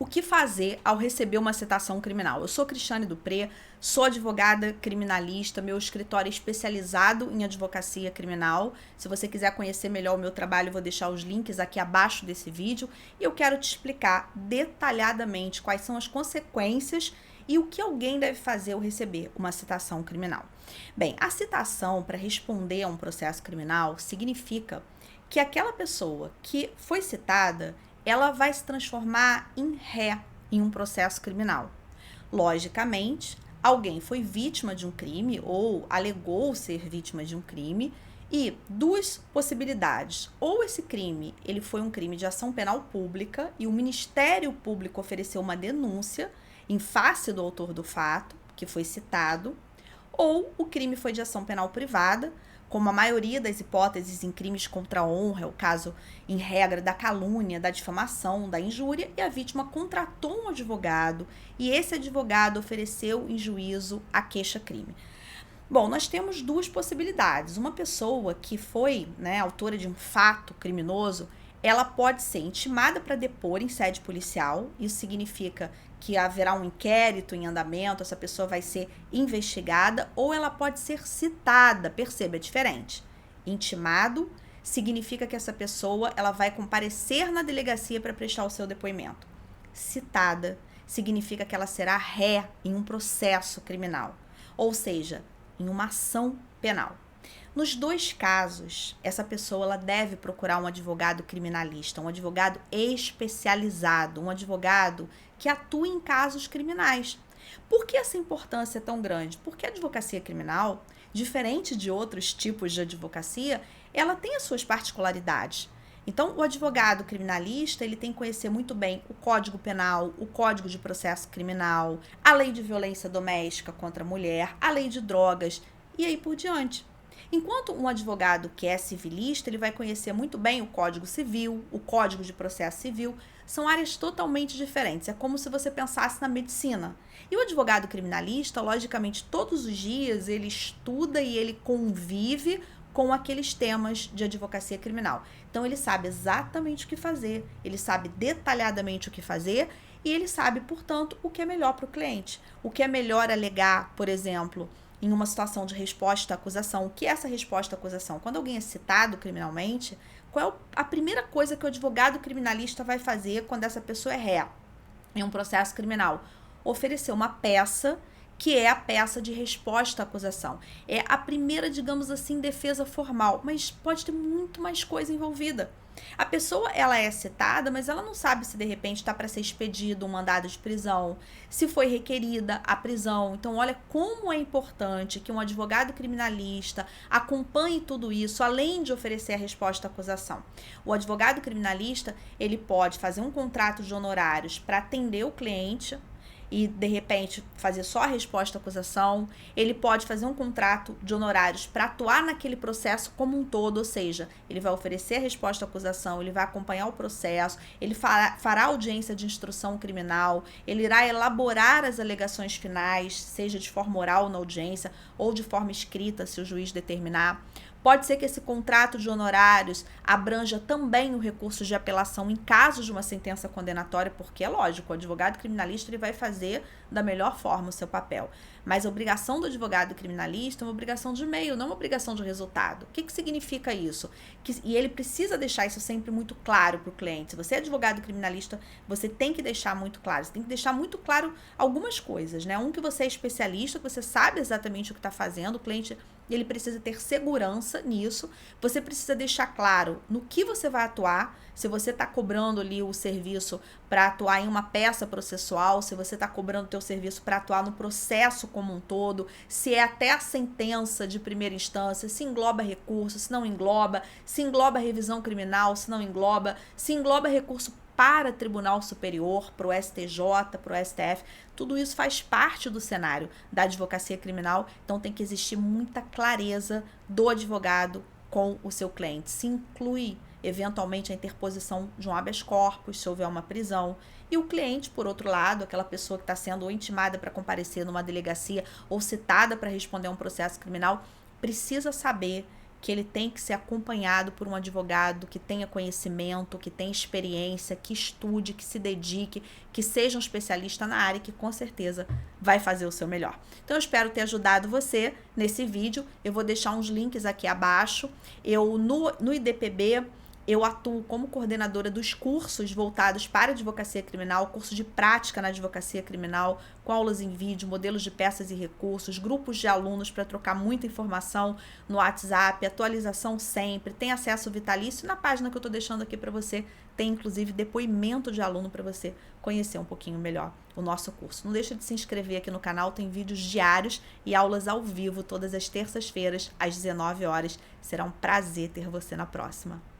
O que fazer ao receber uma citação criminal? Eu sou Cristiane Dupré, sou advogada criminalista, meu escritório é especializado em advocacia criminal. Se você quiser conhecer melhor o meu trabalho, eu vou deixar os links aqui abaixo desse vídeo. E eu quero te explicar detalhadamente quais são as consequências e o que alguém deve fazer ao receber uma citação criminal. Bem, a citação para responder a um processo criminal significa que aquela pessoa que foi citada, ela vai se transformar em ré em um processo criminal. Logicamente, alguém foi vítima de um crime ou alegou ser vítima de um crime e duas possibilidades. Ou esse crime, ele foi um crime de ação penal pública e o Ministério Público ofereceu uma denúncia em face do autor do fato, que foi citado, ou o crime foi de ação penal privada, como a maioria das hipóteses em crimes contra a honra, é o caso, em regra, da calúnia, da difamação, da injúria, e a vítima contratou um advogado e esse advogado ofereceu em juízo a queixa-crime. Bom, nós temos duas possibilidades. Uma pessoa que foi, autora de um fato criminoso, ela pode ser intimada para depor em sede policial. Isso significa que haverá um inquérito em andamento, essa pessoa vai ser investigada, ou ela pode ser citada. Perceba, é diferente. Intimado significa que essa pessoa ela vai comparecer na delegacia para prestar o seu depoimento. Citada significa que ela será ré em um processo criminal, ou seja, em uma ação penal. Nos dois casos, essa pessoa ela deve procurar um advogado criminalista, um advogado especializado, um advogado que atua em casos criminais. Por que essa importância é tão grande? Porque a advocacia criminal, diferente de outros tipos de advocacia, ela tem as suas particularidades. Então, o advogado criminalista, ele tem que conhecer muito bem o Código Penal, o Código de Processo Criminal, a lei de violência doméstica contra a mulher, a lei de drogas e aí por diante. Enquanto um advogado que é civilista, ele vai conhecer muito bem o Código Civil, o Código de Processo Civil, são áreas totalmente diferentes. É como se você pensasse na medicina. E o advogado criminalista, logicamente, todos os dias ele estuda e ele convive com aqueles temas de advocacia criminal. Então, ele sabe exatamente o que fazer, ele sabe detalhadamente o que fazer e ele sabe, portanto, o que é melhor para o cliente. O que é melhor alegar, por exemplo, em uma situação de resposta à acusação. O que é essa resposta à acusação? Quando alguém é citado criminalmente, qual é a primeira coisa que o advogado criminalista vai fazer quando essa pessoa é ré em um processo criminal? Oferecer uma peça que é a peça de resposta à acusação. É a primeira, digamos assim, defesa formal, mas pode ter muito mais coisa envolvida. A pessoa, ela é citada, mas ela não sabe se de repente está para ser expedido um mandado de prisão, se foi requerida a prisão. Então, olha como é importante que um advogado criminalista acompanhe tudo isso, além de oferecer a resposta à acusação. O advogado criminalista, ele pode fazer um contrato de honorários para atender o cliente e, de repente, fazer só a resposta à acusação. Ele pode fazer um contrato de honorários para atuar naquele processo como um todo, ou seja, ele vai oferecer a resposta à acusação, ele vai acompanhar o processo, ele fará audiência de instrução criminal, ele irá elaborar as alegações finais, seja de forma oral na audiência ou de forma escrita, se o juiz determinar. Pode ser que esse contrato de honorários abranja também o recurso de apelação em caso de uma sentença condenatória, porque é lógico, o advogado criminalista ele vai fazer da melhor forma o seu papel. Mas a obrigação do advogado criminalista é uma obrigação de meio, não uma obrigação de resultado. O que significa isso? E ele precisa deixar isso sempre muito claro para o cliente. Se você é advogado criminalista, você tem que deixar muito claro. Você tem que deixar muito claro algumas coisas, né? Que você é especialista, que você sabe exatamente o que está fazendo, o cliente ele precisa ter segurança nisso. Você precisa deixar claro no que você vai atuar, se você está cobrando ali o serviço para atuar em uma peça processual, se você está cobrando o teu serviço para atuar no processo como um todo, se é até a sentença de primeira instância, se engloba recurso, se não engloba, se engloba revisão criminal, se não engloba, se engloba recurso para Tribunal Superior, para o STJ, para o STF, tudo isso faz parte do cenário da advocacia criminal, então tem que existir muita clareza do advogado com o seu cliente. Se inclui, eventualmente, a interposição de um habeas corpus, se houver uma prisão, e o cliente, por outro lado, aquela pessoa que está sendo ou intimada para comparecer numa delegacia ou citada para responder a um processo criminal, precisa saber que ele tem que ser acompanhado por um advogado que tenha conhecimento, que tenha experiência, que estude, que se dedique, que seja um especialista na área e que com certeza vai fazer o seu melhor. Então eu espero ter ajudado você nesse vídeo. Eu vou deixar uns links aqui abaixo. No IDPB, eu atuo como coordenadora dos cursos voltados para a advocacia criminal, curso de prática na advocacia criminal, com aulas em vídeo, modelos de peças e recursos, grupos de alunos para trocar muita informação no WhatsApp, atualização sempre, tem acesso vitalício. Na página que eu estou deixando aqui para você, tem inclusive depoimento de aluno para você conhecer um pouquinho melhor o nosso curso. Não deixa de se inscrever aqui no canal, tem vídeos diários e aulas ao vivo todas as terças-feiras às 19 horas. Será um prazer ter você na próxima.